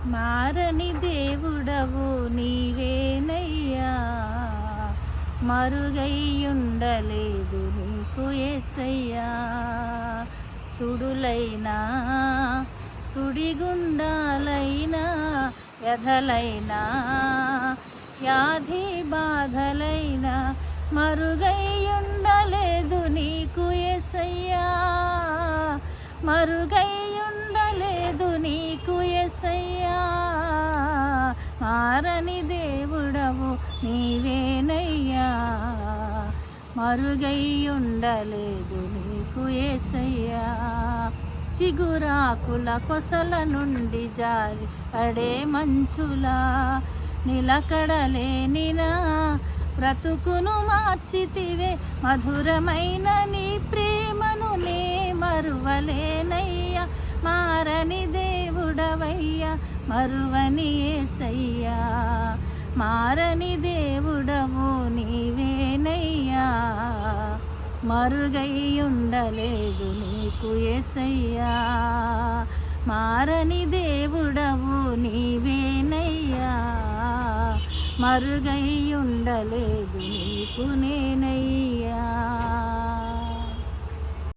మారని దేవుడవు నీవేనయ్యా, మరుగైయుండలేదు నీకు యేసయ్యా. సుడులైనా సుడిగుండాలైనా వ్యధలైనా వ్యాధి బాధలైనా మరుగైయుండలేదు నీకు యేసయ్యా, మరుగైయుండలేదు నీకు యేసయ్యా. మారని దేవుడవు నీవేనయ్యా, మరుగైయుండలేదు నీకు యేసయ్యా. చిగురాకుల కొసల నుండి జారి పడే మంచులా నిలకడలేనినా బ్రతుకును మార్చితివే. మధురమైన నీ ప్రేమను నే మరువలేనయ్యా. మారని దేవుడవయ్యా, మరువని యేసయ్యా. మారని దేవుడవు నీవేనయ్యా, మరుగైయుండలేదు నీకు యేసయ్యా. మారని దేవుడవు నీవేనయ్యా, మరుగైయుండలేదు నీకు నేనయ్యా.